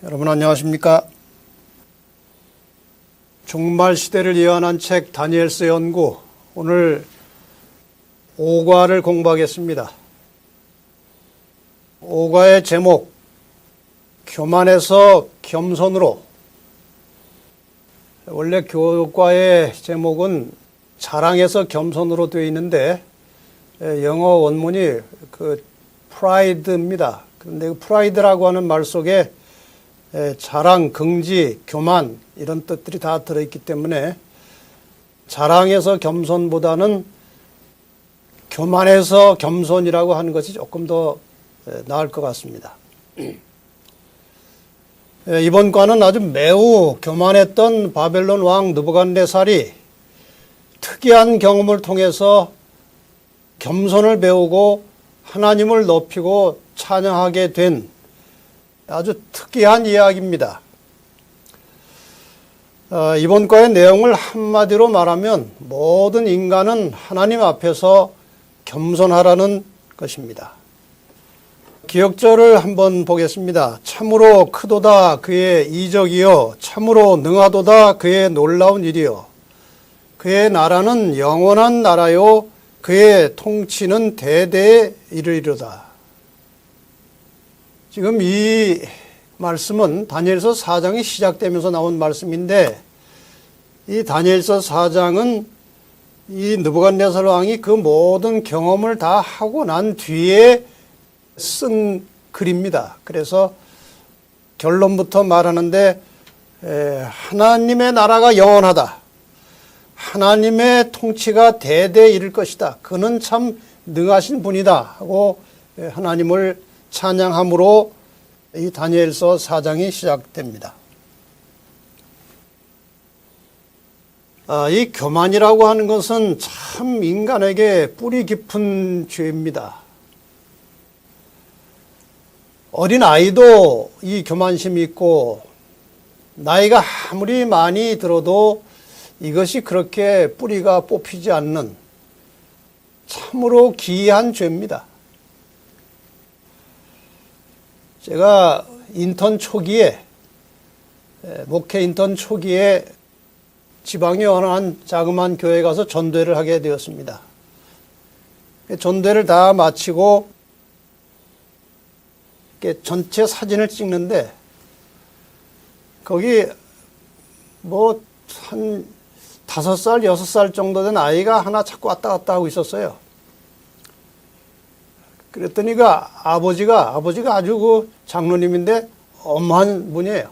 여러분 안녕하십니까? 종말 시대를 예언한 책 다니엘서 연구, 오늘 5과를 공부하겠습니다. 5과의 제목, 교만에서 겸손으로. 원래 교과의 제목은 자랑에서 겸손으로 되어 있는데 영어 원문이 프라이드입니다. 그런데 프라이드라고 하는 말 속에 자랑, 긍지, 교만 이런 뜻들이 다 들어있기 때문에 자랑에서 겸손보다는 교만에서 겸손이라고 하는 것이 조금 더 나을 것 같습니다. 이번 과는 아주 매우 교만했던 바벨론 왕 느부갓네살이 특이한 경험을 통해서 겸손을 배우고 하나님을 높이고 찬양하게 된 아주 특이한 이야기입니다. 이번 과의 내용을 한마디로 말하면 모든 인간은 하나님 앞에서 겸손하라는 것입니다. 기억절을 한번 보겠습니다. 참으로 크도다 그의 이적이요 참으로 능하도다 그의 놀라운 일이요 그의 나라는 영원한 나라요 그의 통치는 대대에 이르리로다. 지금 이 말씀은 다니엘서 4장이 시작되면서 나온 말씀인데 이 다니엘서 4장은 이 느부갓네살 왕이 그 모든 경험을 다 하고 난 뒤에 쓴 글입니다. 그래서 결론부터 말하는데 하나님의 나라가 영원하다. 하나님의 통치가 대대에 이를 것이다. 그는 참 능하신 분이다 하고 하나님을 찬양함으로 이 다니엘서 4장이 시작됩니다. 이 교만이라고 하는 것은 참 인간에게 뿌리 깊은 죄입니다. 어린 아이도 이 교만심이 있고 나이가 아무리 많이 들어도 이것이 그렇게 뿌리가 뽑히지 않는 참으로 기이한 죄입니다. 제가 인턴 초기에, 목회 인턴 초기에 지방의 어느 한 자그마한 교회에 가서 전도회를 하게 되었습니다. 전도회를 다 마치고 전체 사진을 찍는데 거기 한 5살, 6살 정도 된 아이가 하나 자꾸 왔다 갔다 하고 있었어요. 그랬더니 그 아버지가 아주 장로님인데 엄한 분이에요.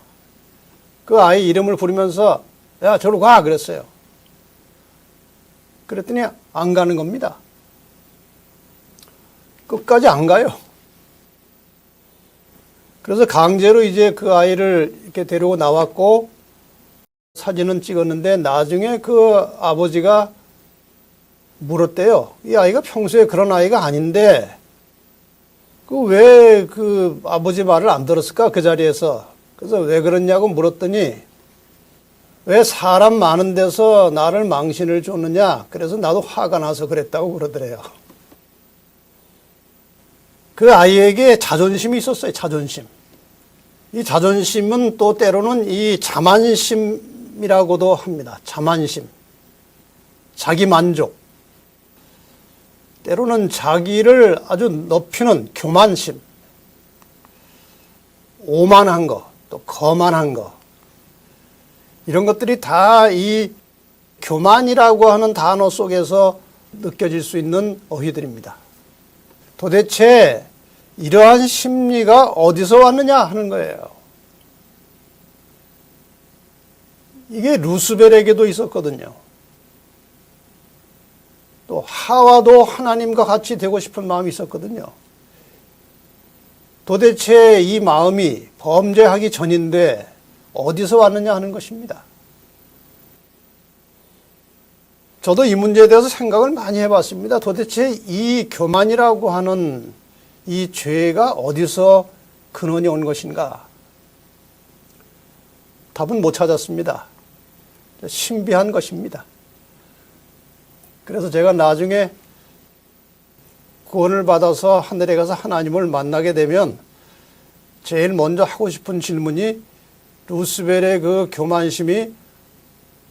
그 아이 이름을 부르면서 야, 저로 가! 그랬어요. 그랬더니 안 가는 겁니다. 끝까지 안 가요. 그래서 강제로 이제 그 아이를 이렇게 데리고 나왔고 사진은 찍었는데 나중에 그 아버지가 물었대요. 이 아이가 평소에 그런 아이가 아닌데 왜 그 아버지 말을 안 들었을까 그 자리에서. 그래서 왜 그러냐고 물었더니 왜 사람 많은 데서 나를 망신을 줬느냐. 그래서 나도 화가 나서 그랬다고 그러더래요. 그 아이에게 자존심이 있었어요. 자존심. 이 자존심은 또 때로는 이 자만심이라고도 합니다. 자만심. 자기 만족. 때로는 자기를 아주 높이는 교만심, 오만한 거, 또 거만한 거, 이런 것들이 다 이 교만이라고 하는 단어 속에서 느껴질 수 있는 어휘들입니다. 도대체 이러한 심리가 어디서 왔느냐 하는 거예요. 이게 루스벨에게도 있었거든요. 또 하와도 하나님과 같이 되고 싶은 마음이 있었거든요. 도대체 이 마음이 범죄하기 전인데 어디서 왔느냐 하는 것입니다. 저도 이 문제에 대해서 생각을 많이 해봤습니다. 도대체 이 교만이라고 하는 이 죄가 어디서 근원이 온 것인가? 답은 못 찾았습니다. 신비한 것입니다. 그래서 제가 나중에 구원을 받아서 하늘에 가서 하나님을 만나게 되면 제일 먼저 하고 싶은 질문이 루스벨의 그 교만심이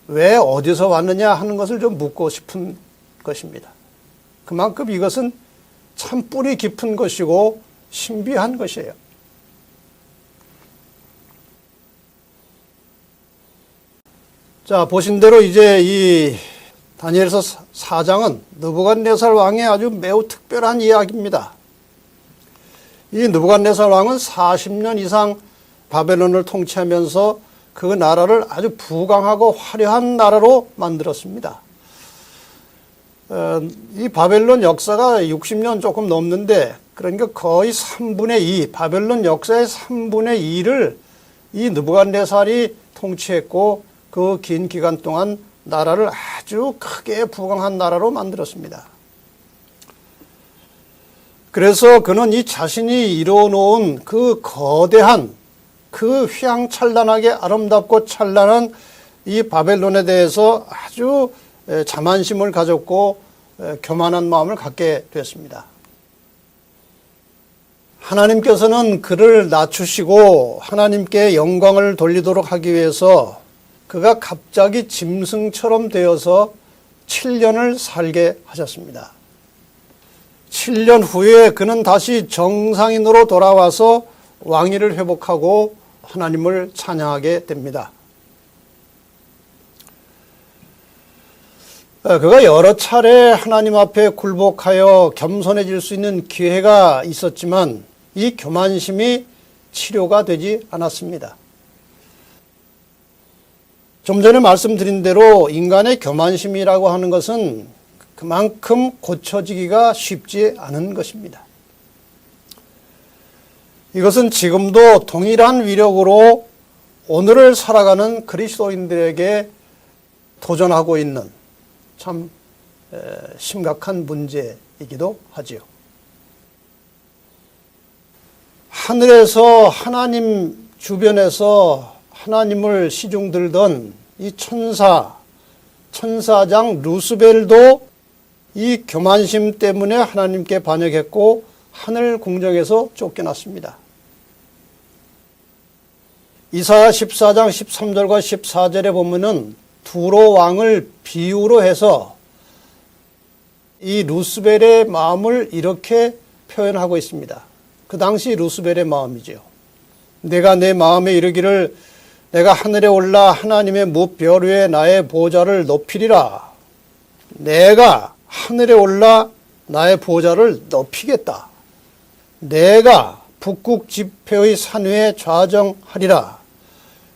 왜 어디서 왔느냐 하는 것을 좀 묻고 싶은 것입니다. 그만큼 이것은 참 뿌리 깊은 것이고 신비한 것이에요. 자, 보신 대로 이제 이 다니엘서 4장은 느부갓네살 왕의 아주 매우 특별한 이야기입니다. 이 느부갓네살 왕은 40년 이상 바벨론을 통치하면서 그 나라를 아주 부강하고 화려한 나라로 만들었습니다. 이 바벨론 역사가 60년 조금 넘는데, 그러니까 거의 3분의 2, 바벨론 역사의 3분의 2를 이 느부갓네살이 통치했고, 그 긴 기간 동안 나라를 아주 크게 부강한 나라로 만들었습니다. 그래서 그는 이 자신이 이뤄놓은 그 거대한, 그 휘황찬란하게 아름답고 찬란한 이 바벨론에 대해서 아주 자만심을 가졌고 교만한 마음을 갖게 됐습니다. 하나님께서는 그를 낮추시고 하나님께 영광을 돌리도록 하기 위해서 그가 갑자기 짐승처럼 되어서 7년을 살게 하셨습니다. 7년 후에 그는 다시 정상인으로 돌아와서 왕위를 회복하고 하나님을 찬양하게 됩니다. 그가 여러 차례 하나님 앞에 굴복하여 겸손해질 수 있는 기회가 있었지만 이 교만심이 치료가 되지 않았습니다. 좀 전에 말씀드린 대로 인간의 교만심이라고 하는 것은 그만큼 고쳐지기가 쉽지 않은 것입니다. 이것은 지금도 동일한 위력으로 오늘을 살아가는 그리스도인들에게 도전하고 있는 참 심각한 문제이기도 하지요. 하늘에서 하나님 주변에서 하나님을 시중들던 이 천사장 루스벨도 이 교만심 때문에 하나님께 반역했고 하늘 궁정에서 쫓겨났습니다. 이사야 14장 13절과 14절에 보면은 두로 왕을 비유로 해서 이 루스벨의 마음을 이렇게 표현하고 있습니다. 그 당시 루스벨의 마음이죠. 내가 내 마음에 이르기를 내가 하늘에 올라 하나님의 무별 위에 나의 보좌를 높이리라. 내가 하늘에 올라 나의 보좌를 높이겠다. 내가 북극 지폐의 산 위에 좌정하리라.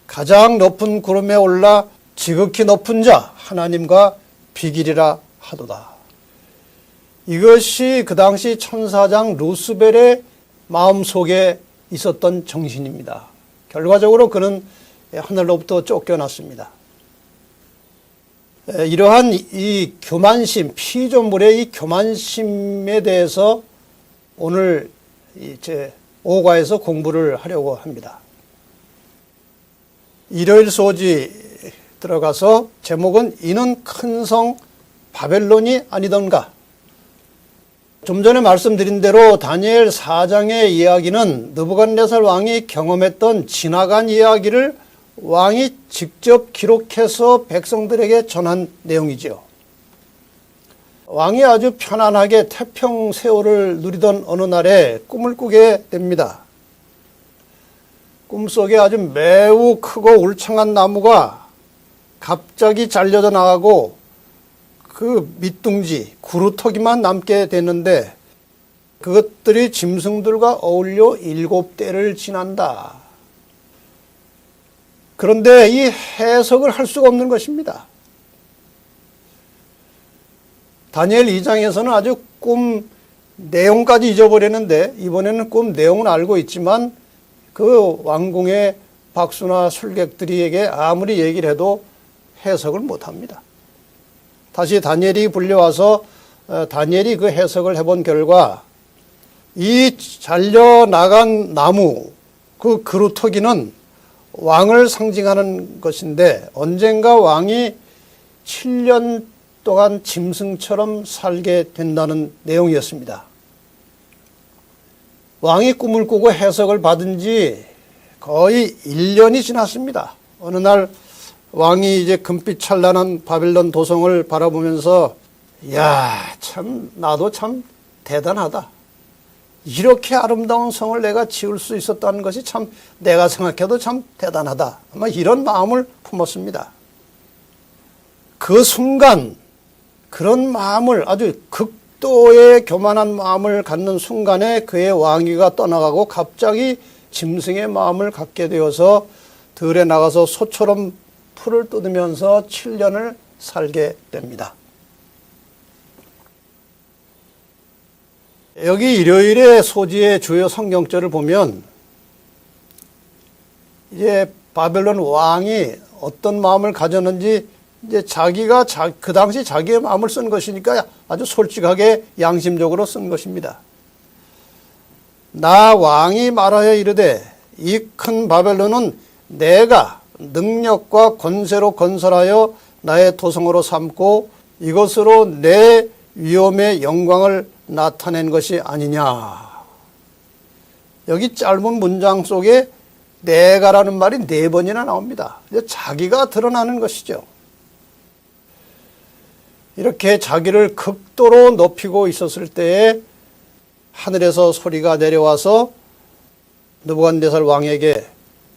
가장 높은 구름에 올라 지극히 높은 자 하나님과 비기리라 하도다. 이것이 그 당시 천사장 루스벨의 마음속에 있었던 정신입니다. 결과적으로 그는 하늘로부터 쫓겨났습니다. 이러한 이 교만심, 피조물의 이 교만심에 대해서 오늘 제 5과에서 공부를 하려고 합니다. 일요일 소지 들어가서 제목은 이는 큰 성 바벨론이 아니던가. 좀 전에 말씀드린 대로 다니엘 4장의 이야기는 느부갓네살 왕이 경험했던 지나간 이야기를 왕이 직접 기록해서 백성들에게 전한 내용이죠. 왕이 아주 편안하게 태평 세월을 누리던 어느 날에 꿈을 꾸게 됩니다. 꿈속에 아주 매우 크고 울창한 나무가 갑자기 잘려져 나가고 그 밑둥지, 구루터기만 남게 됐는데 그것들이 짐승들과 어울려 7대를 지난다. 그런데 이 해석을 할 수가 없는 것입니다. 다니엘 2장에서는 아주 꿈 내용까지 잊어버렸는데 이번에는 꿈 내용은 알고 있지만 그 왕궁의 박수나 술객들에게 아무리 얘기를 해도 해석을 못합니다. 다시 다니엘이 불려와서 다니엘이 그 해석을 해본 결과 이 잘려나간 나무, 그 그루터기는 왕을 상징하는 것인데 언젠가 왕이 7년 동안 짐승처럼 살게 된다는 내용이었습니다. 왕이 꿈을 꾸고 해석을 받은 지 거의 1년이 지났습니다. 어느 날 왕이 이제 금빛 찬란한 바벨론 도성을 바라보면서 야, 참 나도 참 대단하다. 이렇게 아름다운 성을 내가 지을 수 있었다는 것이 참 내가 생각해도 참 대단하다. 아마 이런 마음을 품었습니다. 그 순간 그런 마음을 아주 극도의 교만한 마음을 갖는 순간에 그의 왕위가 떠나가고 갑자기 짐승의 마음을 갖게 되어서 들에 나가서 소처럼 풀을 뜯으면서 7년을 살게 됩니다. 여기 일요일의 소지의 주요 성경절을 보면 이제 바벨론 왕이 어떤 마음을 가졌는지 이제 자기가 그 당시 자기의 마음을 쓴 것이니까 아주 솔직하게 양심적으로 쓴 것입니다. 나 왕이 말하여 이르되 이 큰 바벨론은 내가 능력과 권세로 건설하여 나의 도성으로 삼고 이것으로 내 위엄의 영광을 나타낸 것이 아니냐. 여기 짧은 문장 속에 내가라는 말이 4번이나 나옵니다. 자기가 드러나는 것이죠. 이렇게 자기를 극도로 높이고 있었을 때에 하늘에서 소리가 내려와서 느부갓네살 왕에게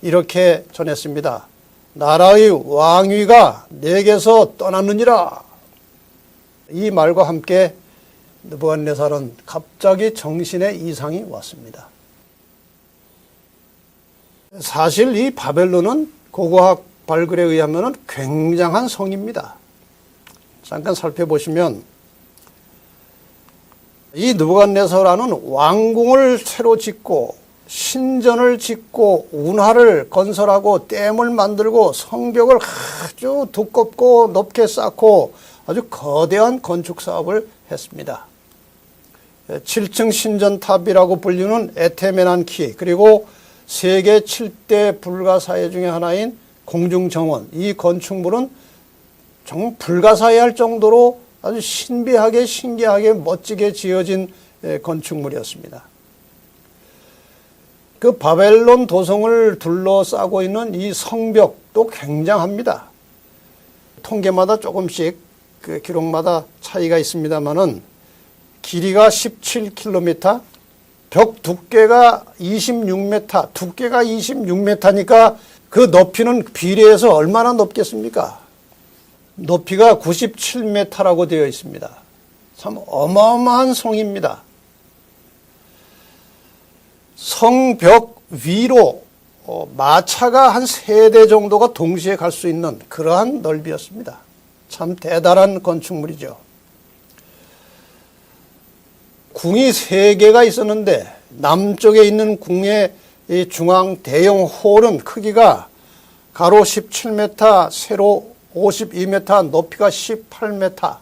이렇게 전했습니다. 나라의 왕위가 내게서 떠났느니라. 이 말과 함께 느부갓네살은 갑자기 정신에 이상이 왔습니다. 사실 이 바벨론은 고고학 발굴에 의하면 굉장한 성입니다. 잠깐 살펴보시면 이 느부갓네살은 왕궁을 새로 짓고 신전을 짓고 운하를 건설하고 댐을 만들고 성벽을 아주 두껍고 높게 쌓고 아주 거대한 건축 사업을 했습니다. 7층 신전탑이라고 불리는 에테메난키, 그리고 세계 7대 불가사의 중에 하나인 공중정원, 이 건축물은 정말 불가사의할 정도로 아주 신비하게 신기하게 멋지게 지어진 건축물이었습니다. 그 바벨론 도성을 둘러싸고 있는 이 성벽도 굉장합니다. 통계마다 조금씩 그 기록마다 차이가 있습니다만은 길이가 17km, 벽 두께가 26m, 두께가 26m니까 그 높이는 비례해서 얼마나 높겠습니까? 높이가 97m라고 되어 있습니다. 참 어마어마한 성입니다. 성벽 위로 마차가 한 3대 정도가 동시에 갈 수 있는 그러한 넓이였습니다. 참 대단한 건축물이죠. 궁이 3개가 있었는데 남쪽에 있는 궁의 이 중앙 대형 홀은 크기가 가로 17m, 세로 52m, 높이가 18m.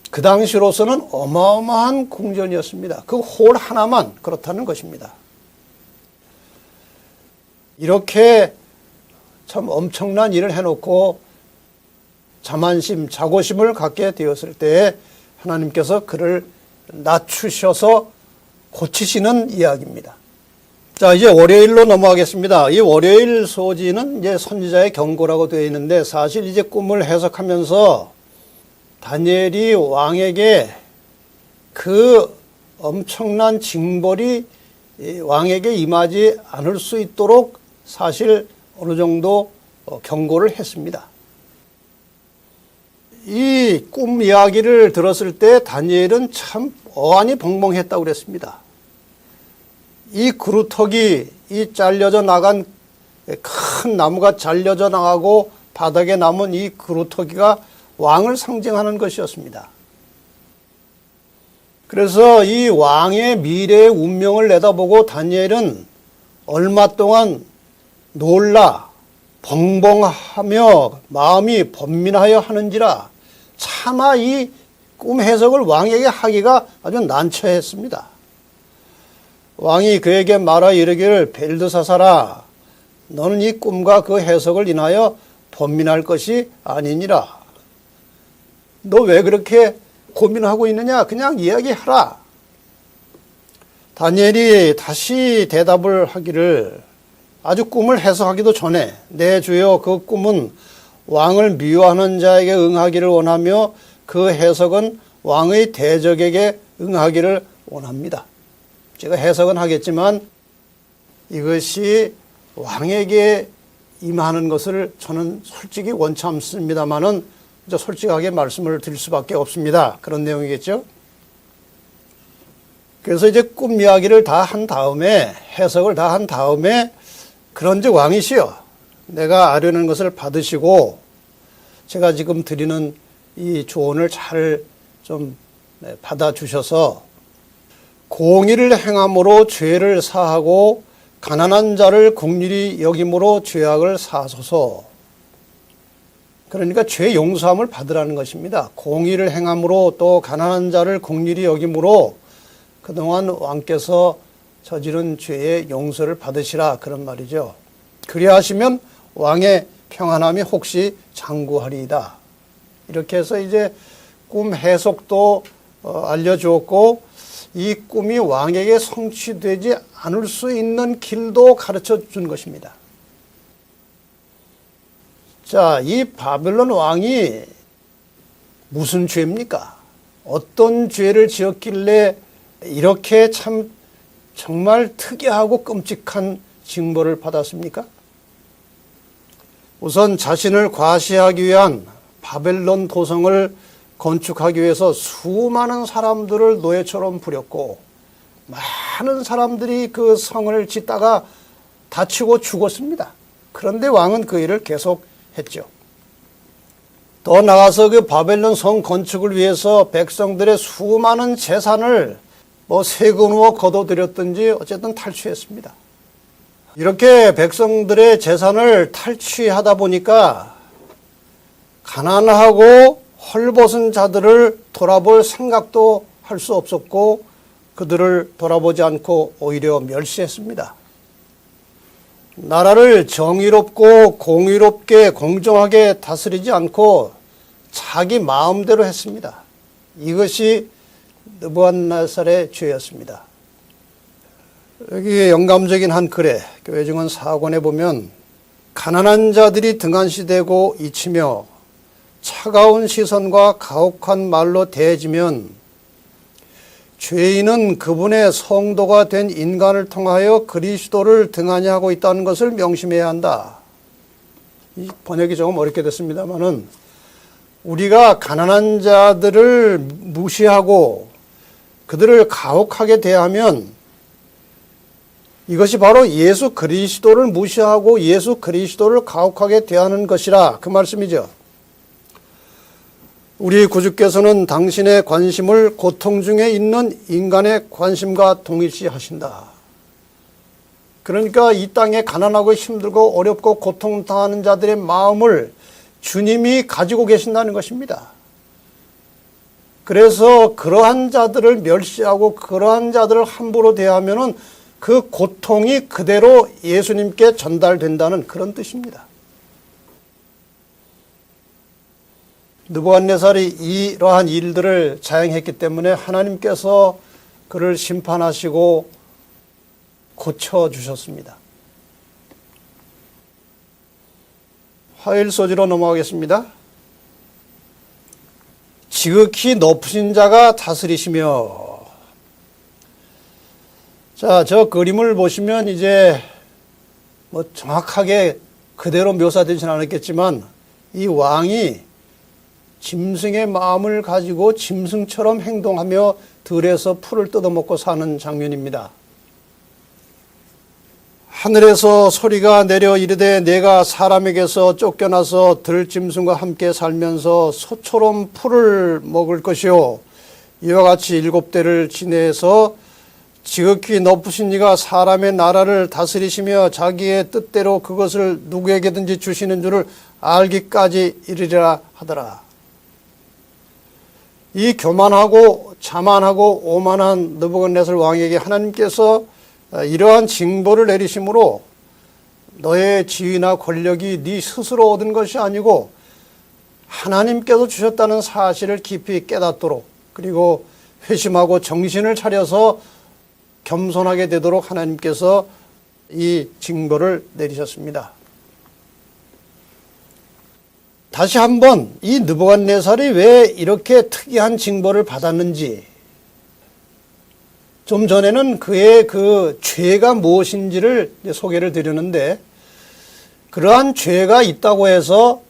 그 당시로서는 어마어마한 궁전이었습니다. 그 홀 하나만 그렇다는 것입니다. 이렇게 참 엄청난 일을 해놓고 자만심, 자고심을 갖게 되었을 때에 하나님께서 그를 낮추셔서 고치시는 이야기입니다. 자, 이제 월요일로 넘어가겠습니다. 이 월요일 소지는 이제 선지자의 경고라고 되어 있는데 사실 이제 꿈을 해석하면서 다니엘이 왕에게 그 엄청난 징벌이 왕에게 임하지 않을 수 있도록 사실 어느 정도 경고를 했습니다. 이 꿈 이야기를 들었을 때 다니엘은 참 어안이 벙벙했다고 그랬습니다. 이 그루터기, 이 잘려져 나간 큰 나무가 잘려져 나가고 바닥에 남은 이 그루터기가 왕을 상징하는 것이었습니다. 그래서 이 왕의 미래의 운명을 내다보고 다니엘은 얼마 동안 놀라 벙벙하며 마음이 번민하여 하는지라 차마 이 꿈 해석을 왕에게 하기가 아주 난처했습니다. 왕이 그에게 말하 이르기를 벨드사사라, 너는 이 꿈과 그 해석을 인하여 번민할 것이 아니니라. 너 왜 그렇게 고민하고 있느냐? 그냥 이야기하라. 다니엘이 다시 대답을 하기를 아주 꿈을 해석하기도 전에 내 주여 그 꿈은 왕을 미워하는 자에게 응하기를 원하며 그 해석은 왕의 대적에게 응하기를 원합니다. 제가 해석은 하겠지만 이것이 왕에게 임하는 것을 저는 솔직히 원치 않습니다만은 솔직하게 말씀을 드릴 수밖에 없습니다. 그런 내용이겠죠. 그래서 이제 꿈 이야기를 다 한 다음에 해석을 다 한 다음에 그런즉 왕이시여 내가 아뢰는 것을 받으시고 제가 지금 드리는 이 조언을 잘 좀 받아주셔서 공의를 행함으로 죄를 사하고 가난한 자를 긍휼히 여김으로 죄악을 사하소서. 그러니까 죄 용서함을 받으라는 것입니다. 공의를 행함으로 또 가난한 자를 긍휼히 여김으로 그동안 왕께서 저지른 죄의 용서를 받으시라 그런 말이죠. 그리하시면 왕의 평안함이 혹시 장구하리이다. 이렇게 해서 이제 꿈 해석도 알려주었고 이 꿈이 왕에게 성취되지 않을 수 있는 길도 가르쳐 준 것입니다. 자, 이 바벨론 왕이 무슨 죄입니까? 어떤 죄를 지었길래 이렇게 참 정말 특이하고 끔찍한 징벌을 받았습니까? 우선 자신을 과시하기 위한 바벨론 도성을 건축하기 위해서 수많은 사람들을 노예처럼 부렸고 많은 사람들이 그 성을 짓다가 다치고 죽었습니다. 그런데 왕은 그 일을 계속했죠. 더 나아가서 그 바벨론 성 건축을 위해서 백성들의 수많은 재산을 세금으로 거둬들였든지 어쨌든 탈취했습니다. 이렇게 백성들의 재산을 탈취하다 보니까 가난하고 헐벗은 자들을 돌아볼 생각도 할 수 없었고 그들을 돌아보지 않고 오히려 멸시했습니다. 나라를 정의롭고 공의롭게 공정하게 다스리지 않고 자기 마음대로 했습니다. 이것이 느부갓네살의 죄였습니다. 여기 영감적인 한 글에 교회 증언 4권에 보면 가난한 자들이 등한시되고 잊히며 차가운 시선과 가혹한 말로 대해지면 죄인은 그분의 성도가 된 인간을 통하여 그리스도를 등한히 하고 있다는 것을 명심해야 한다. 이 번역이 조금 어렵게 됐습니다만은 우리가 가난한 자들을 무시하고 그들을 가혹하게 대하면 이것이 바로 예수 그리스도를 무시하고 예수 그리스도를 가혹하게 대하는 것이라 그 말씀이죠. 우리 구주께서는 당신의 관심을 고통 중에 있는 인간의 관심과 동일시하신다. 그러니까 이 땅에 가난하고 힘들고 어렵고 고통당하는 자들의 마음을 주님이 가지고 계신다는 것입니다. 그래서 그러한 자들을 멸시하고 그러한 자들을 함부로 대하면은 그 고통이 그대로 예수님께 전달된다는 그런 뜻입니다. 느부갓네살이 이러한 일들을 자행했기 때문에 하나님께서 그를 심판하시고 고쳐주셨습니다. 화일 소지로 넘어가겠습니다. 지극히 높으신 자가 다스리시며. 자, 저 그림을 보시면 이제 정확하게 그대로 묘사되지는 않았겠지만 이 왕이 짐승의 마음을 가지고 짐승처럼 행동하며 들에서 풀을 뜯어먹고 사는 장면입니다. 하늘에서 소리가 내려 이르되 내가 사람에게서 쫓겨나서 들짐승과 함께 살면서 소처럼 풀을 먹을 것이요 이와 같이 7대를 지내서 지극히 높으신 이가 사람의 나라를 다스리시며 자기의 뜻대로 그것을 누구에게든지 주시는 줄을 알기까지 이르리라 하더라. 이 교만하고 자만하고 오만한 느부갓네살 왕에게 하나님께서 이러한 징벌을 내리심으로 너의 지위나 권력이 네 스스로 얻은 것이 아니고 하나님께서 주셨다는 사실을 깊이 깨닫도록 그리고 회심하고 정신을 차려서 겸손하게 되도록 하나님께서 이 징벌을 내리셨습니다. 다시 한번 이 느부갓네살이 왜 이렇게 특이한 징벌을 받았는지, 좀 전에는 그의 그 죄가 무엇인지를 소개를 드렸는데, 그러한 죄가 있다고 해서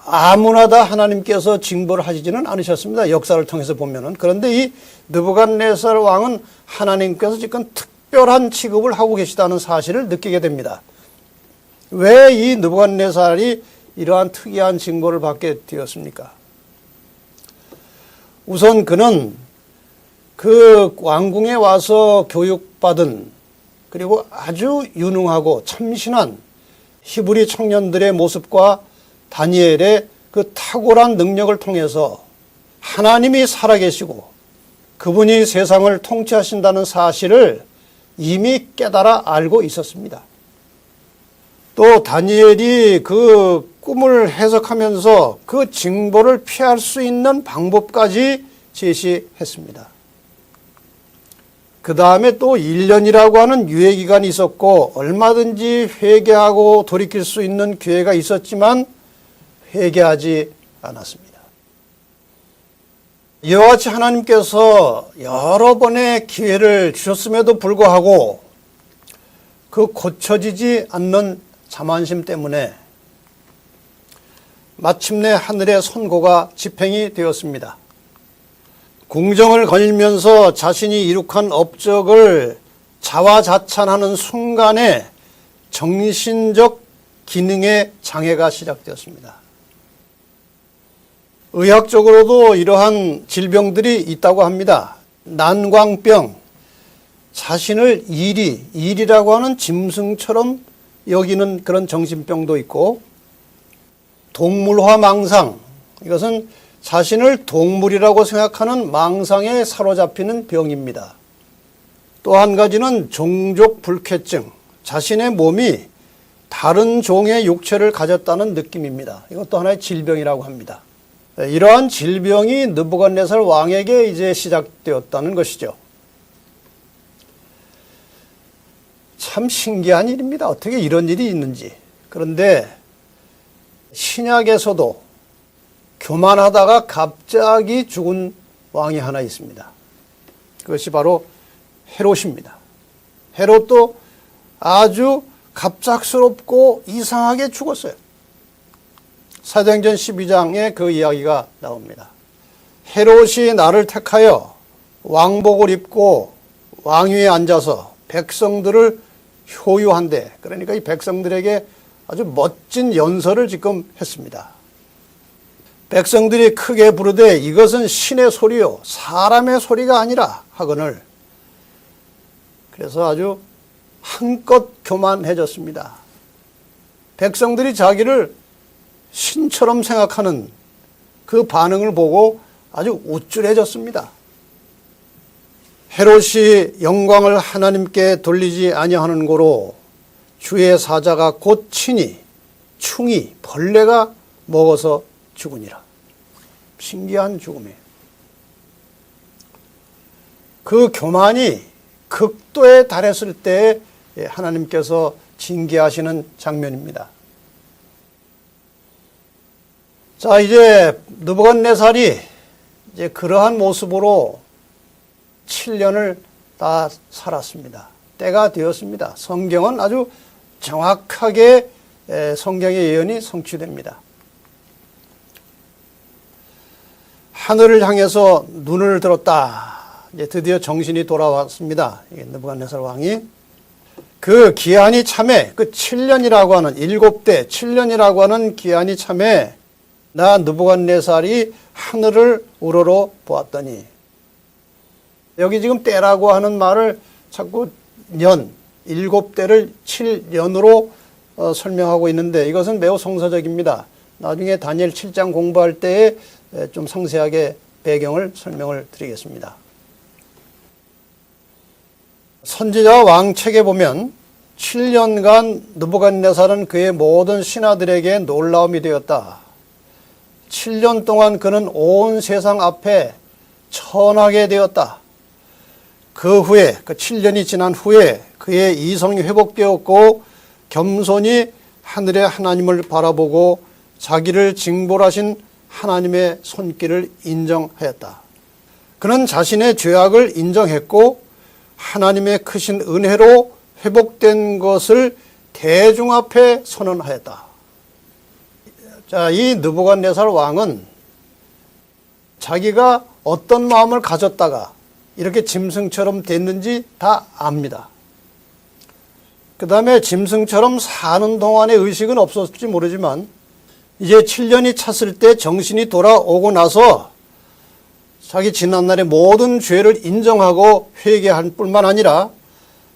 아무나 다 하나님께서 징벌을 하시지는 않으셨습니다. 역사를 통해서 보면은. 그런데 이 느부갓네살 왕은 하나님께서 지금 특별한 취급을 하고 계시다는 사실을 느끼게 됩니다. 왜 이 느부갓네살이 이러한 특이한 징벌을 받게 되었습니까? 우선 그는 그 왕궁에 와서 교육받은, 그리고 아주 유능하고 참신한 히브리 청년들의 모습과 다니엘의 그 탁월한 능력을 통해서 하나님이 살아계시고 그분이 세상을 통치하신다는 사실을 이미 깨달아 알고 있었습니다. 또 다니엘이 그 꿈을 해석하면서 그 징벌을 피할 수 있는 방법까지 제시했습니다. 그 다음에 또 1년이라고 하는 유예기간이 있었고 얼마든지 회개하고 돌이킬 수 있는 기회가 있었지만 회개하지 않았습니다. 이와 같이 하나님께서 여러 번의 기회를 주셨음에도 불구하고 그 고쳐지지 않는 자만심 때문에 마침내 하늘의 선고가 집행이 되었습니다. 궁정을 거닐면서 자신이 이룩한 업적을 자화자찬하는 순간에 정신적 기능의 장애가 시작되었습니다. 의학적으로도 이러한 질병들이 있다고 합니다. 난광병, 자신을 일이라고 하는 짐승처럼 여기는 그런 정신병도 있고, 동물화 망상, 이것은 자신을 동물이라고 생각하는 망상에 사로잡히는 병입니다. 또 한 가지는 종족 불쾌증, 자신의 몸이 다른 종의 육체를 가졌다는 느낌입니다. 이것도 하나의 질병이라고 합니다. 이러한 질병이 느부갓네살 왕에게 이제 시작되었다는 것이죠. 참 신기한 일입니다. 어떻게 이런 일이 있는지. 그런데 신약에서도 교만하다가 갑자기 죽은 왕이 하나 있습니다. 그것이 바로 헤롯입니다. 헤롯도 아주 갑작스럽고 이상하게 죽었어요. 사도행전 12장에 그 이야기가 나옵니다. 헤롯이 나를 택하여 왕복을 입고 왕위에 앉아서 백성들을 효유한데, 그러니까 이 백성들에게 아주 멋진 연설을 지금 했습니다. 백성들이 크게 부르되 이것은 신의 소리요 사람의 소리가 아니라 하거늘. 그래서 아주 한껏 교만해졌습니다. 백성들이 자기를 신처럼 생각하는 그 반응을 보고 아주 우쭐해졌습니다. 헤롯이 영광을 하나님께 돌리지 아니하는 고로 주의 사자가 곧 친히 충이 벌레가 먹어서 죽으니라. 신기한 죽음이에요. 그 교만이 극도에 달했을 때 하나님께서 징계하시는 장면입니다. 자, 이제 느부갓네살이 이제 그러한 모습으로 7년을 다 살았습니다. 때가 되었습니다. 성경은 아주 정확하게 성경의 예언이 성취됩니다. 하늘을 향해서 눈을 들었다. 이제 드디어 정신이 돌아왔습니다. 느부갓네살 왕이. 그 기한이 참에, 그 7년이라고 하는, 7대 7년이라고 하는 기한이 참에 나 느부갓네살이 하늘을 우러러 보았더니, 여기 지금 때라고 하는 말을 자꾸 7대를 7년으로 설명하고 있는데 이것은 매우 성서적입니다. 나중에 다니엘 7장 공부할 때에 좀 상세하게 배경을 설명을 드리겠습니다. 선지자 왕책에 보면 7년간 느부갓네살은 그의 모든 신하들에게 놀라움이 되었다. 7년 동안 그는 온 세상 앞에 천하게 되었다. 그 후에 그 7년이 지난 후에 그의 이성이 회복되었고 겸손히 하늘의 하나님을 바라보고 자기를 징벌하신 하나님의 손길을 인정하였다. 그는 자신의 죄악을 인정했고 하나님의 크신 은혜로 회복된 것을 대중 앞에 선언하였다. 자, 이 느부갓네살 왕은 자기가 어떤 마음을 가졌다가 이렇게 짐승처럼 됐는지 다 압니다. 그 다음에 짐승처럼 사는 동안의 의식은 없었을지 모르지만 이제 7년이 찼을 때 정신이 돌아오고 나서 자기 지난날의 모든 죄를 인정하고 회개할 뿐만 아니라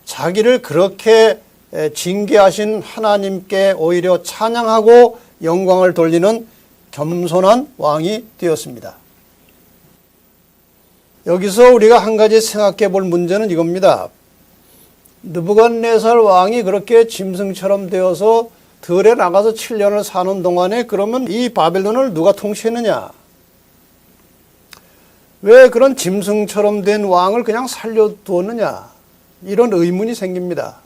자기를 그렇게 징계하신 하나님께 오히려 찬양하고 영광을 돌리는 겸손한 왕이 되었습니다. 여기서 우리가 한 가지 생각해 볼 문제는 이겁니다. 느부갓네살 왕이 그렇게 짐승처럼 되어서 들에 나가서 7년을 사는 동안에 그러면 이 바벨론을 누가 통치했느냐? 왜 그런 짐승처럼 된 왕을 그냥 살려두었느냐? 이런 의문이 생깁니다.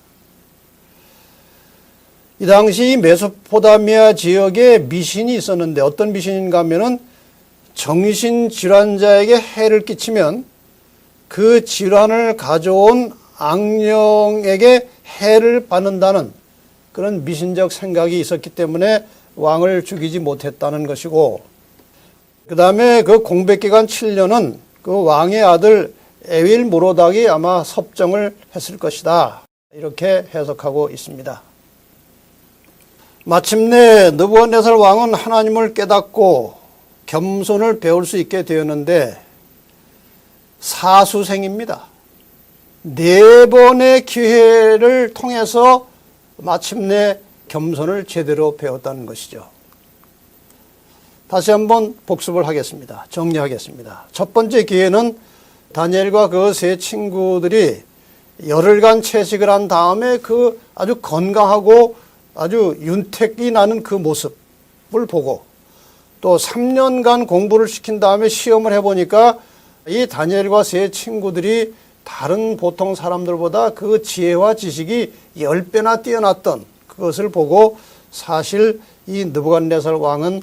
이 당시 메소포타미아 지역에 미신이 있었는데 어떤 미신인가 하면은 정신질환자에게 해를 끼치면 그 질환을 가져온 악령에게 해를 받는다는 그런 미신적 생각이 있었기 때문에 왕을 죽이지 못했다는 것이고, 그 다음에 그 공백기간 7년은 그 왕의 아들 에윌 모로닥이 아마 섭정을 했을 것이다. 이렇게 해석하고 있습니다. 마침내 느부갓네살 왕은 하나님을 깨닫고 겸손을 배울 수 있게 되었는데 사수생입니다. 4번의 기회를 통해서 마침내 겸손을 제대로 배웠다는 것이죠. 다시 한번 복습을 하겠습니다. 정리하겠습니다. 첫 번째 기회는 다니엘과 그 세 친구들이 열흘간 채식을 한 다음에 그 아주 건강하고 아주 윤택이 나는 그 모습을 보고 또 3년간 공부를 시킨 다음에 시험을 해보니까 이 다니엘과 세 친구들이 다른 보통 사람들보다 그 지혜와 지식이 10배나 뛰어났던 그것을 보고 사실 이 느부갓네살 왕은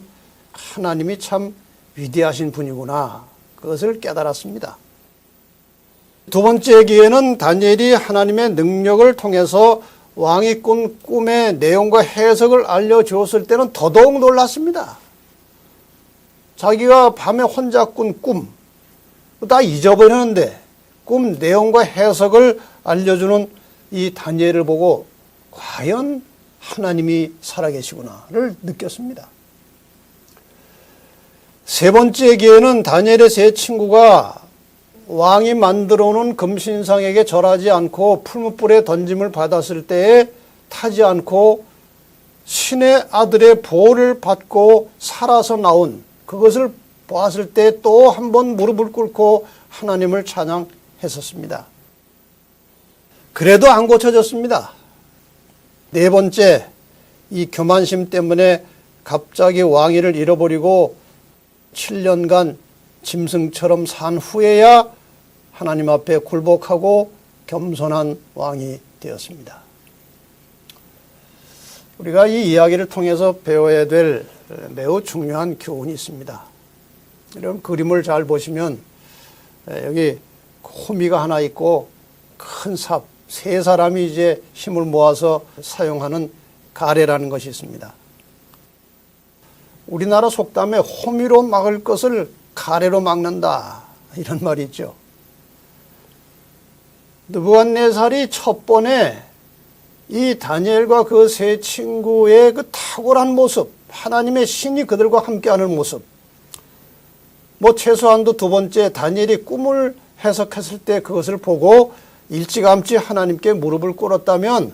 하나님이 참 위대하신 분이구나. 그것을 깨달았습니다. 두 번째 기회는 다니엘이 하나님의 능력을 통해서 왕이 꾼 꿈의 내용과 해석을 알려주었을 때는 더더욱 놀랐습니다. 자기가 밤에 혼자 꾼 꿈, 다 잊어버렸는데 꿈 내용과 해석을 알려주는 이 다니엘을 보고 과연 하나님이 살아계시구나를 느꼈습니다. 세 번째 기회는 다니엘의 세 친구가 왕이 만들어 놓은 금신상에게 절하지 않고 풀무불에 던짐을 받았을 때에 타지 않고 신의 아들의 보호를 받고 살아서 나온 그것을 보았을 때 또 한 번 무릎을 꿇고 하나님을 찬양했었습니다. 그래도 안 고쳐졌습니다. 네 번째, 이 교만심 때문에 갑자기 왕위를 잃어버리고 7년간 짐승처럼 산 후에야 하나님 앞에 굴복하고 겸손한 왕이 되었습니다. 우리가 이 이야기를 통해서 배워야 될 매우 중요한 교훈이 있습니다. 이런 그림을 잘 보시면 여기 호미가 하나 있고 큰 삽, 세 사람이 이제 힘을 모아서 사용하는 가래라는 것이 있습니다. 우리나라 속담에 호미로 막을 것을 가래로 막는다 이런 말이 있죠. 느부갓네살이 첫 번에 이 다니엘과 그 세 친구의 그 탁월한 모습, 하나님의 신이 그들과 함께하는 모습, 최소한도 두 번째 다니엘이 꿈을 해석했을 때 그것을 보고 일찌감치 하나님께 무릎을 꿇었다면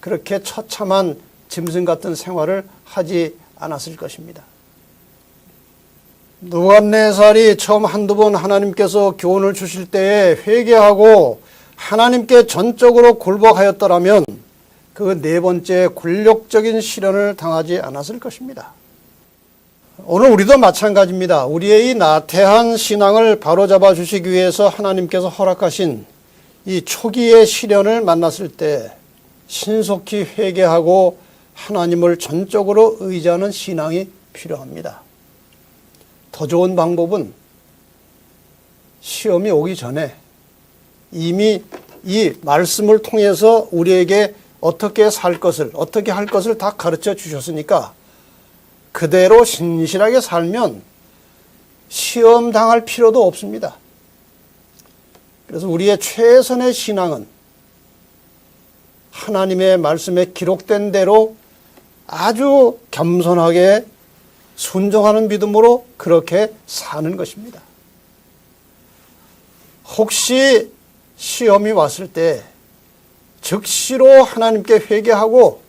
그렇게 처참한 짐승 같은 생활을 하지 않았을 것입니다. 느부갓네살이 처음 한두 번 하나님께서 교훈을 주실 때에 회개하고 하나님께 전적으로 굴복하였더라면 그 네 번째 굴욕적인 시련을 당하지 않았을 것입니다. 오늘 우리도 마찬가지입니다. 우리의 이 나태한 신앙을 바로잡아 주시기 위해서 하나님께서 허락하신 이 초기의 시련을 만났을 때 신속히 회개하고 하나님을 전적으로 의지하는 신앙이 필요합니다. 더 좋은 방법은 시험이 오기 전에 이미 이 말씀을 통해서 우리에게 어떻게 살 것을, 어떻게 할 것을 다 가르쳐 주셨으니까 그대로 신실하게 살면 시험 당할 필요도 없습니다. 그래서 우리의 최선의 신앙은 하나님의 말씀에 기록된 대로 아주 겸손하게 순종하는 믿음으로 그렇게 사는 것입니다. 혹시 시험이 왔을 때 즉시로 하나님께 회개하고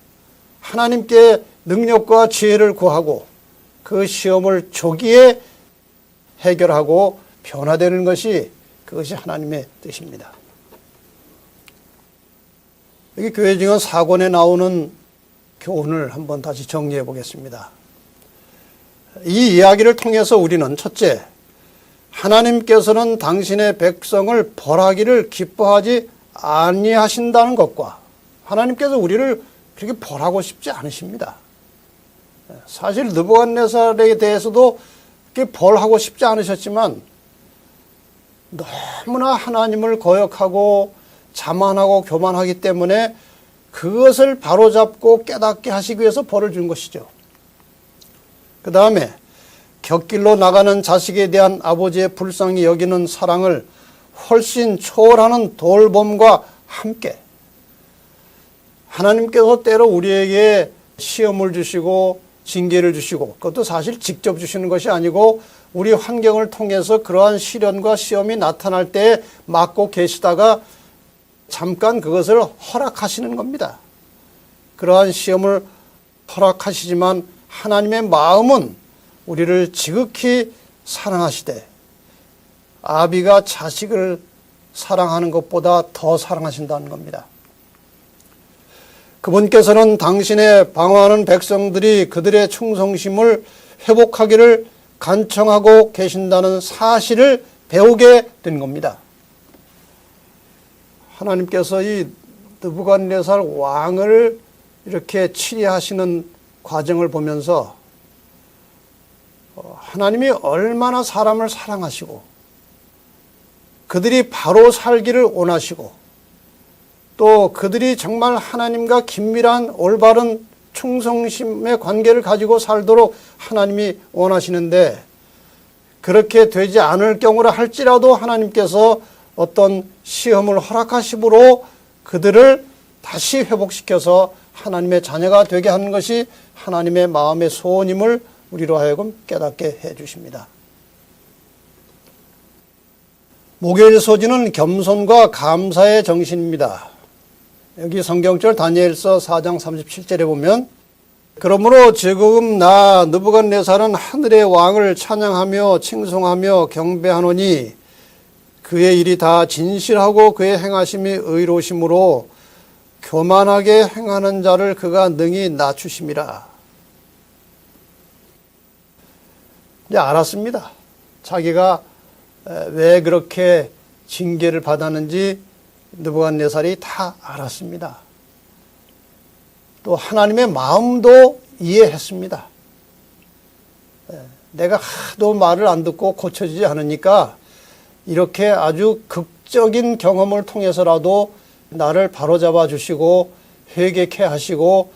하나님께 능력과 지혜를 구하고 그 시험을 조기에 해결하고 변화되는 것이 그것이 하나님의 뜻입니다. 여기 교회 증언 4권에 나오는 교훈을 한번 다시 정리해 보겠습니다. 이 이야기를 통해서 우리는 첫째, 하나님께서는 당신의 백성을 벌하기를 기뻐하지 아니하신다는 것과 하나님께서 우리를 그렇게 벌하고 싶지 않으십니다. 사실 느부갓네살에 대해서도 그렇게 벌하고 싶지 않으셨지만 너무나 하나님을 거역하고 자만하고 교만하기 때문에 그것을 바로잡고 깨닫게 하시기 위해서 벌을 준 것이죠. 그 다음에 곁길로 나가는 자식에 대한 아버지의 불쌍히 여기는 사랑을 훨씬 초월하는 돌봄과 함께 하나님께서 때로 우리에게 시험을 주시고 징계를 주시고 그것도 사실 직접 주시는 것이 아니고 우리 환경을 통해서 그러한 시련과 시험이 나타날 때 막고 계시다가 잠깐 그것을 허락하시는 겁니다. 그러한 시험을 허락하시지만 하나님의 마음은 우리를 지극히 사랑하시되 아비가 자식을 사랑하는 것보다 더 사랑하신다는 겁니다. 그분께서는 당신의 방황하는 백성들이 그들의 충성심을 회복하기를 간청하고 계신다는 사실을 배우게 된 겁니다. 하나님께서 이 느부갓네살 왕을 이렇게 치리하시는 과정을 보면서 하나님이 얼마나 사람을 사랑하시고 그들이 바로 살기를 원하시고 또 그들이 정말 하나님과 긴밀한 올바른 충성심의 관계를 가지고 살도록 하나님이 원하시는데 그렇게 되지 않을 경우라 할지라도 하나님께서 어떤 시험을 허락하심으로 그들을 다시 회복시켜서 하나님의 자녀가 되게 하는 것이 하나님의 마음의 소원임을 우리로 하여금 깨닫게 해 주십니다. 목요일 소지는 겸손과 감사의 정신입니다. 여기 성경절 다니엘서 4장 37절에 보면 그러므로 지금 나 느부갓네살은 하늘의 왕을 찬양하며 칭송하며 경배하노니 그의 일이 다 진실하고 그의 행하심이 의로우심으로 교만하게 행하는 자를 그가 능히 낮추심이라. 이제 알았습니다. 자기가 왜 그렇게 징계를 받았는지 느부갓네살이 다 알았습니다. 또 하나님의 마음도 이해했습니다. 내가 하도 말을 안 듣고 고쳐지지 않으니까 이렇게 아주 극적인 경험을 통해서라도 나를 바로잡아 주시고 회개케 하시고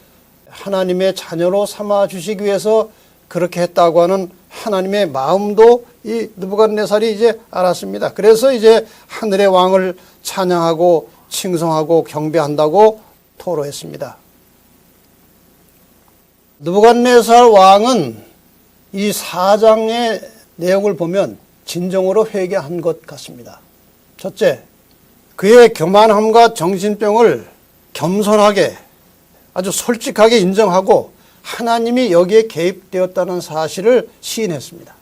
하나님의 자녀로 삼아 주시기 위해서 그렇게 했다고 하는 하나님의 마음도 이 느부갓네살이 이제 알았습니다. 그래서 이제 하늘의 왕을 찬양하고 칭송하고 경배한다고 토로했습니다. 느부갓네살 왕은 이 4장의 내용을 보면 진정으로 회개한 것 같습니다. 첫째, 그의 교만함과 정신병을 겸손하게 아주 솔직하게 인정하고 하나님이 여기에 개입되었다는 사실을 시인했습니다.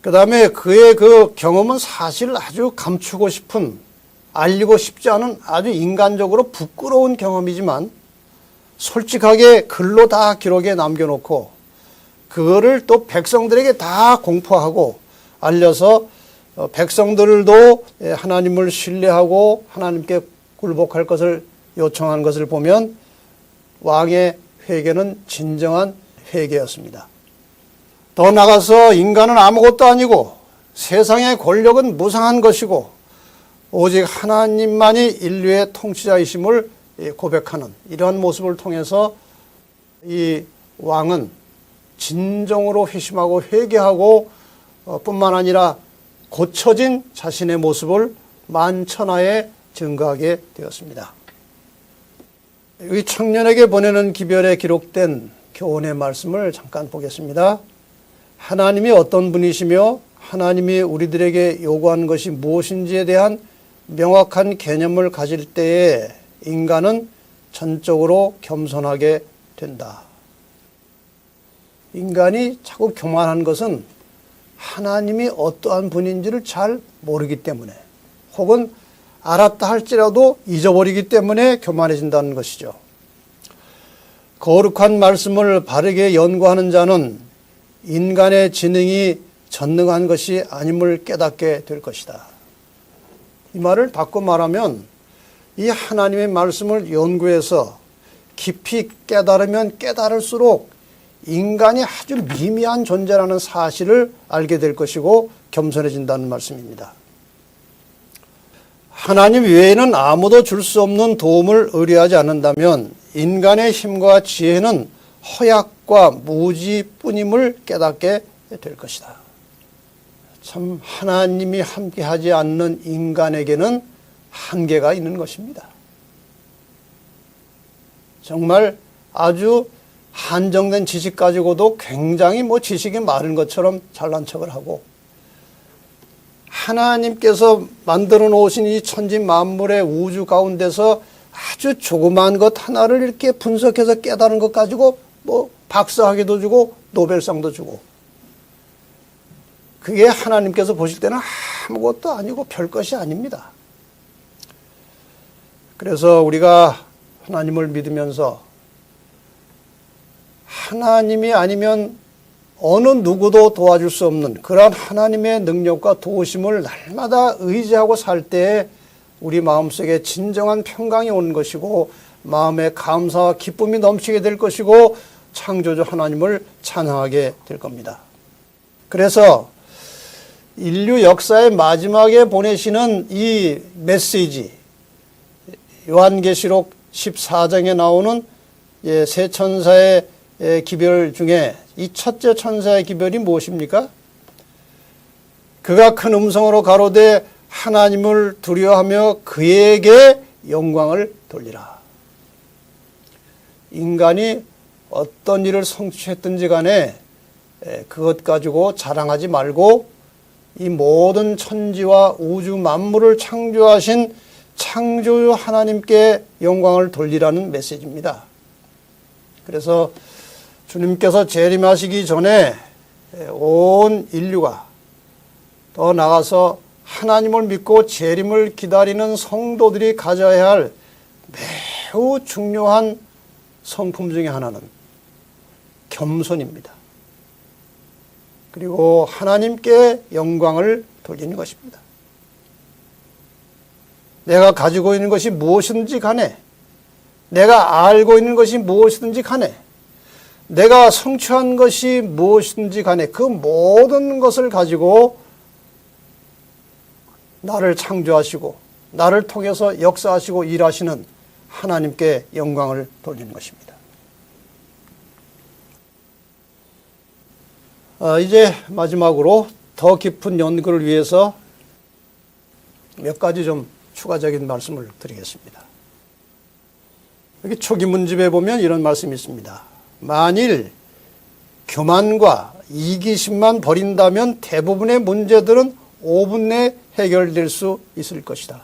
그 다음에 그의 그 경험은 사실 아주 감추고 싶은, 알리고 싶지 않은 아주 인간적으로 부끄러운 경험이지만 솔직하게 글로 다 기록에 남겨놓고 그거를 또 백성들에게 다 공포하고 알려서 백성들도 하나님을 신뢰하고 하나님께 굴복할 것을 요청한 것을 보면 왕의 회개는 진정한 회개였습니다. 더 나아가서 인간은 아무것도 아니고 세상의 권력은 무상한 것이고 오직 하나님만이 인류의 통치자이심을 고백하는 이러한 모습을 통해서 이 왕은 진정으로 회심하고 회개하고 뿐만 아니라 고쳐진 자신의 모습을 만천하에 증거하게 되었습니다. 이 청년에게 보내는 기별에 기록된 교훈의 말씀을 잠깐 보겠습니다. 하나님이 어떤 분이시며 하나님이 우리들에게 요구한 것이 무엇인지에 대한 명확한 개념을 가질 때에 인간은 전적으로 겸손하게 된다. 인간이 자꾸 교만한 것은 하나님이 어떠한 분인지를 잘 모르기 때문에 혹은 알았다 할지라도 잊어버리기 때문에 교만해진다는 것이죠. 거룩한 말씀을 바르게 연구하는 자는 인간의 지능이 전능한 것이 아님을 깨닫게 될 것이다. 이 말을 바꿔 말하면 이 하나님의 말씀을 연구해서 깊이 깨달으면 깨달을수록 인간이 아주 미미한 존재라는 사실을 알게 될 것이고 겸손해진다는 말씀입니다. 하나님 외에는 아무도 줄 수 없는 도움을 의뢰하지 않는다면 인간의 힘과 지혜는 허약과 무지뿐임을 깨닫게 될 것이다. 참 하나님이 함께하지 않는 인간에게는 한계가 있는 것입니다. 정말 아주 한정된 지식 가지고도 굉장히 지식이 많은 것처럼 잘난 척을 하고 하나님께서 만들어 놓으신 이 천지 만물의 우주 가운데서 아주 조그마한 것 하나를 이렇게 분석해서 깨달은 것 가지고 박사학위도 주고 노벨상도 주고 그게 하나님께서 보실 때는 아무것도 아니고 별것이 아닙니다. 그래서 우리가 하나님을 믿으면서 하나님이 아니면 어느 누구도 도와줄 수 없는 그러한 하나님의 능력과 도우심을 날마다 의지하고 살 때에 우리 마음속에 진정한 평강이 오는 것이고 마음에 감사와 기쁨이 넘치게 될 것이고 창조주 하나님을 찬양하게 될 겁니다. 그래서 인류 역사의 마지막에 보내시는 이 메시지 요한계시록 14장에 나오는 세 천사의 기별 중에 이 첫째 천사의 기별이 무엇입니까? 그가 큰 음성으로 가로되 하나님을 두려워하며 그에게 영광을 돌리라. 인간이 어떤 일을 성취했든지 간에 그것 가지고 자랑하지 말고 이 모든 천지와 우주 만물을 창조하신 창조주 하나님께 영광을 돌리라는 메시지입니다. 그래서 주님께서 재림하시기 전에 온 인류가 더 나아가서 하나님을 믿고 재림을 기다리는 성도들이 가져야 할 매우 중요한 성품 중에 하나는 겸손입니다. 그리고 하나님께 영광을 돌리는 것입니다. 내가 가지고 있는 것이 무엇이든지 간에 내가 알고 있는 것이 무엇이든지 간에 내가 성취한 것이 무엇이든지 간에 그 모든 것을 가지고 나를 창조하시고 나를 통해서 역사하시고 일하시는 하나님께 영광을 돌리는 것입니다. 이제 마지막으로 더 깊은 연구를 위해서 몇 가지 좀 추가적인 말씀을 드리겠습니다. 여기 초기 문집에 보면 이런 말씀이 있습니다. 만일 교만과 이기심만 버린다면 대부분의 문제들은 5분 내에 해결될 수 있을 것이다.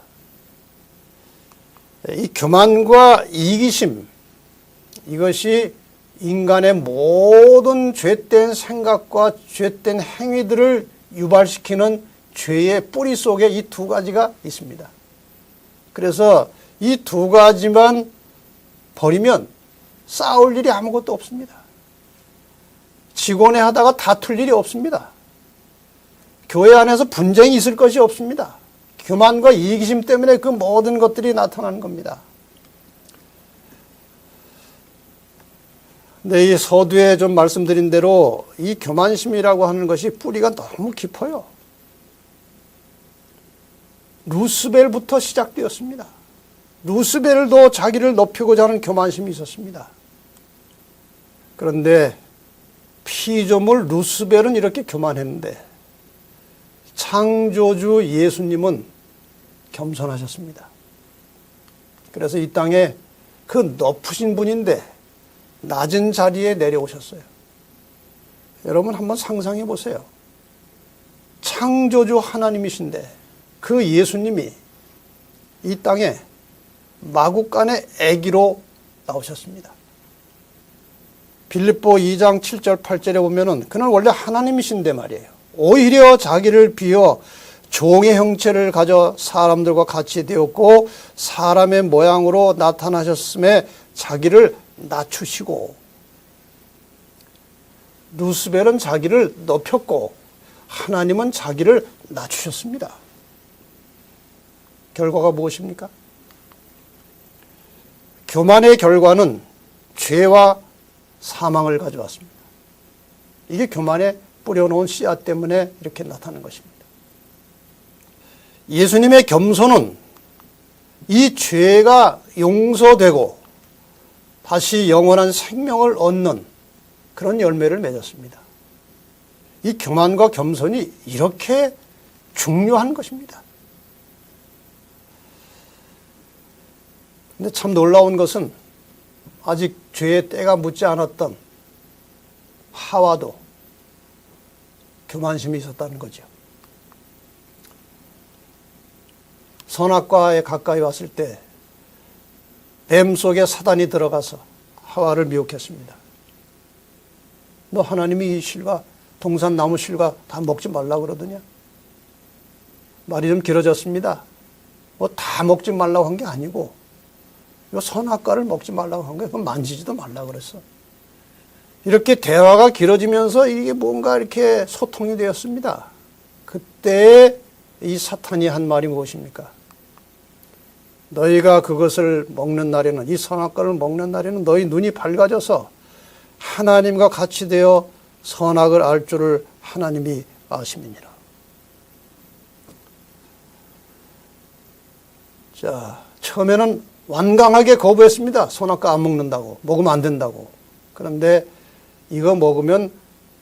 이 교만과 이기심, 이것이 인간의 모든 죄된 생각과 죄된 행위들을 유발시키는 죄의 뿌리 속에 이 두 가지가 있습니다. 그래서 이 두 가지만 버리면 싸울 일이 아무것도 없습니다. 직원회 하다가 다툴 일이 없습니다. 교회 안에서 분쟁이 있을 것이 없습니다. 교만과 이기심 때문에 그 모든 것들이 나타나는 겁니다. 근데 이 서두에 좀 말씀드린 대로 이 교만심이라고 하는 것이 뿌리가 너무 깊어요. 루스벨부터 시작되었습니다. 루스벨도 자기를 높이고자 하는 교만심이 있었습니다. 그런데 피조물 루스벨은 이렇게 교만했는데 창조주 예수님은 겸손하셨습니다. 그래서 이 땅에 그 높으신 분인데 낮은 자리에 내려오셨어요. 여러분 한번 상상해 보세요. 창조주 하나님이신데 그 예수님이 이 땅에 마구간의 아기로 나오셨습니다. 빌립보 2장 7절 8절에 보면은 그는 원래 하나님이신데 말이에요. 오히려 자기를 비워 종의 형체를 가져 사람들과 같이 되었고 사람의 모양으로 나타나셨음에 자기를 낮추시고, 루스벨은 자기를 높였고 하나님은 자기를 낮추셨습니다. 결과가 무엇입니까? 교만의 결과는 죄와 사망을 가져왔습니다. 이게 교만에 뿌려놓은 씨앗 때문에 이렇게 나타나는 것입니다. 예수님의 겸손은 이 죄가 용서되고 다시 영원한 생명을 얻는 그런 열매를 맺었습니다. 이 교만과 겸손이 이렇게 중요한 것입니다. 근데 참 놀라운 것은 아직 죄의 때가 묻지 않았던 하와도 교만심이 있었다는 거죠. 선악과에 가까이 왔을 때 뱀 속에 사단이 들어가서 하와를 미혹했습니다. 너 하나님이 이 실과 동산 나무 실과 다 먹지 말라 그러더냐? 말이 좀 길어졌습니다. 뭐 다 먹지 말라고 한 게 아니고 이 선악과를 먹지 말라고 한 거예요. 그건 만지지도 말라고 그랬어. 이렇게 대화가 길어지면서 이게 뭔가 이렇게 소통이 되었습니다. 그때 이 사탄이 한 말이 무엇입니까? 너희가 그것을 먹는 날에는, 이 선악과를 먹는 날에는 너희 눈이 밝아져서 하나님과 같이 되어 선악을 알 줄을 하나님이 아심이니라. 자, 처음에는 완강하게 거부했습니다. 선악과 안 먹는다고, 먹으면 안 된다고. 그런데 이거 먹으면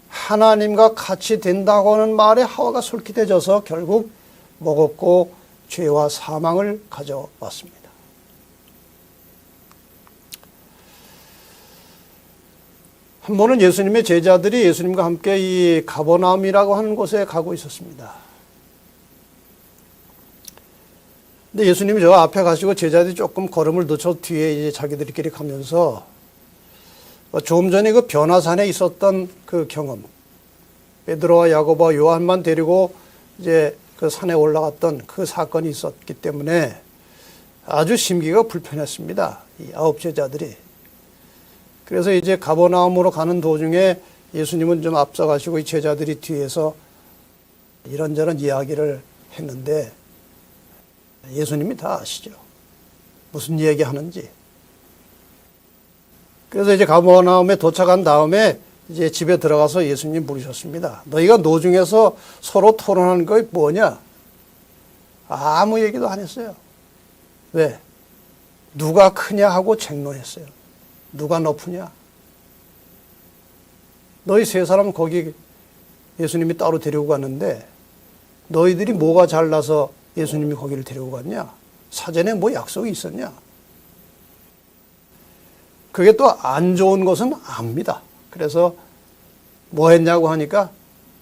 하나님과 같이 된다고 하는 말에 하와가 솔깃해져서 결국 먹었고 죄와 사망을 가져왔습니다. 한 번은 예수님의 제자들이 예수님과 함께 이 가버나움이라고 하는 곳에 가고 있었습니다. 근데 예수님이 저 앞에 가시고 제자들이 조금 걸음을 늦춰 뒤에 이제 자기들끼리 가면서 조금 전에 그 변화산에 있었던 그 경험, 베드로와 야고보와 요한만 데리고 이제 그 산에 올라갔던 그 사건이 있었기 때문에 아주 심기가 불편했습니다. 이 9 제자들이. 그래서 이제 가버나움으로 가는 도중에 예수님은 좀 앞서가시고 이 제자들이 뒤에서 이런저런 이야기를 했는데 예수님이 다 아시죠. 무슨 얘기하는지. 그래서 이제 가버나움에 도착한 다음에 이제 집에 들어가서 예수님 부르셨습니다. 너희가 노중에서 서로 토론하는 거 뭐냐? 아무 얘기도 안 했어요. 왜? 누가 크냐 하고 쟁론했어요. 누가 높으냐? 너희 세 사람 거기 예수님이 따로 데리고 갔는데 너희들이 뭐가 잘나서 예수님이 거기를 데리고 갔냐? 사전에 뭐 약속이 있었냐? 그게 또 안 좋은 것은 압니다. 그래서 뭐 했냐고 하니까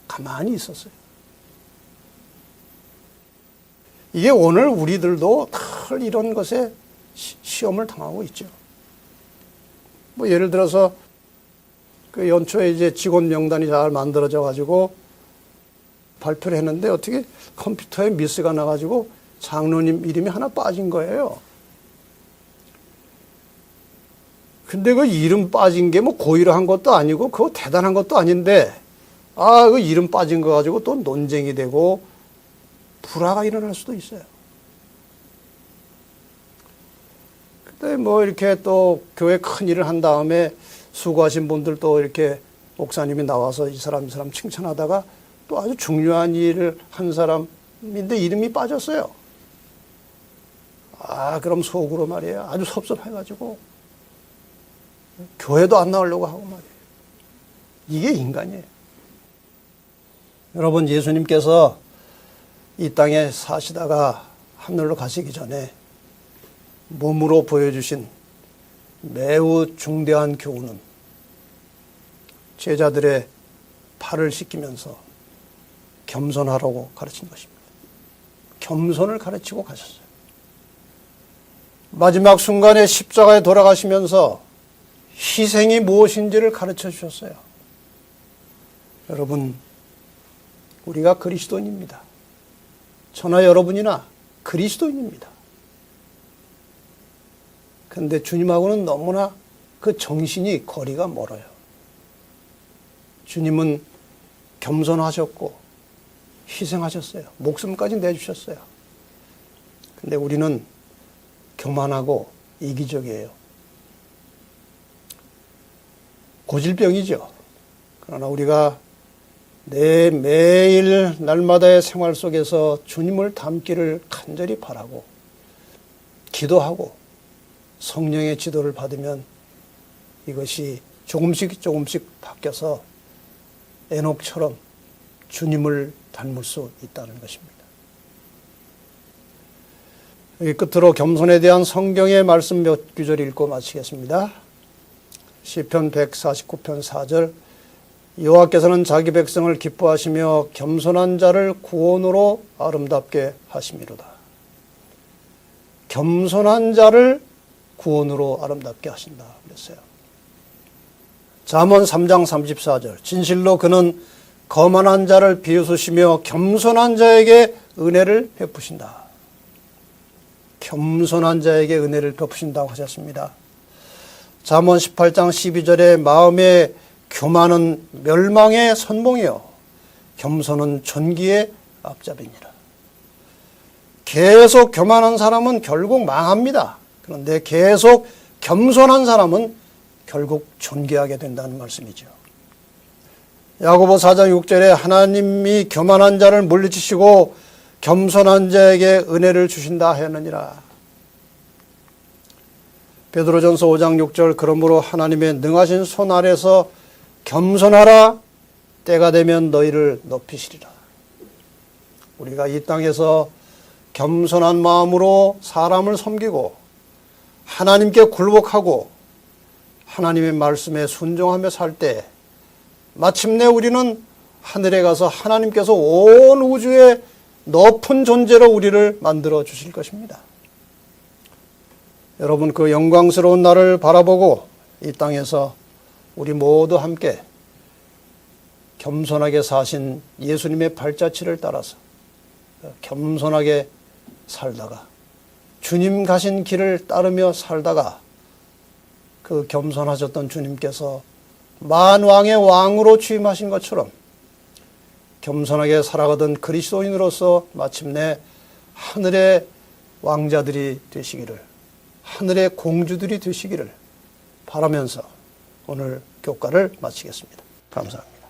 가만히 있었어요. 이게 오늘 우리들도 늘 이런 것에 시험을 당하고 있죠. 뭐 예를 들어서 그 연초에 이제 직원 명단이 잘 만들어져 가지고 발표를 했는데 어떻게 컴퓨터에 미스가 나가지고 장로님 이름이 하나 빠진 거예요. 근데 그 이름 빠진 게 뭐 고의로 한 것도 아니고 그거 대단한 것도 아닌데 그 이름 빠진 거 가지고 또 논쟁이 되고 불화가 일어날 수도 있어요. 근데 뭐 이렇게 또 교회 큰 일을 한 다음에 수고하신 분들 또 이렇게 목사님이 나와서 이 사람 칭찬하다가 또 아주 중요한 일을 한 사람인데 이름이 빠졌어요. 그럼 속으로 말이에요. 아주 섭섭해가지고 교회도 안 나오려고 하고 말이에요. 이게 인간이에요. 여러분, 예수님께서 이 땅에 사시다가 하늘로 가시기 전에 몸으로 보여주신 매우 중대한 교훈은 제자들의 발을 씻기면서 겸손하라고 가르친 것입니다. 겸손을 가르치고 가셨어요. 마지막 순간에 십자가에 돌아가시면서 희생이 무엇인지를 가르쳐 주셨어요. 여러분, 우리가 그리스도인입니다. 저나 여러분이나 그리스도인입니다. 그런데 주님하고는 너무나 그 정신이 거리가 멀어요. 주님은 겸손하셨고 희생하셨어요. 목숨까지 내주셨어요. 근데 우리는 교만하고 이기적이에요. 고질병이죠. 그러나 우리가 매일 날마다의 생활 속에서 주님을 닮기를 간절히 바라고 기도하고 성령의 지도를 받으면 이것이 조금씩 바뀌어서 에녹처럼 주님을 닮을 수 있다는 것입니다. 여기 끝으로 겸손에 대한 성경의 말씀 몇 구절 읽고 마치겠습니다. 시편 149편 4절, 여호와께서는 자기 백성을 기뻐하시며 겸손한 자를 구원으로 아름답게 하심이로다. 겸손한 자를 구원으로 아름답게 하신다 그랬어요. 잠언 3장 34절, 진실로 그는 거만한 자를 비웃으시며 겸손한 자에게 은혜를 베푸신다. 겸손한 자에게 은혜를 베푸신다고 하셨습니다. 잠언 18장 12절에 마음의 교만은 멸망의 선봉이요 겸손은 존귀의 앞잡이니라. 계속 교만한 사람은 결국 망합니다. 그런데 계속 겸손한 사람은 결국 존귀하게 된다는 말씀이죠. 야고보 4장 6절에 하나님이 교만한 자를 물리치시고 겸손한 자에게 은혜를 주신다 하였느니라. 베드로전서 5장 6절, 그러므로 하나님의 능하신 손 아래서 겸손하라. 때가 되면 너희를 높이시리라. 우리가 이 땅에서 겸손한 마음으로 사람을 섬기고 하나님께 굴복하고 하나님의 말씀에 순종하며 살 때 마침내 우리는 하늘에 가서 하나님께서 온 우주의 높은 존재로 우리를 만들어 주실 것입니다. 여러분, 그 영광스러운 날을 바라보고 이 땅에서 우리 모두 함께 겸손하게 사신 예수님의 발자취를 따라서 겸손하게 살다가 주님 가신 길을 따르며 살다가 그 겸손하셨던 주님께서 만왕의 왕으로 취임하신 것처럼 겸손하게 살아가던 그리스도인으로서 마침내 하늘의 왕자들이 되시기를, 하늘의 공주들이 되시기를 바라면서 오늘 교과를 마치겠습니다. 감사합니다.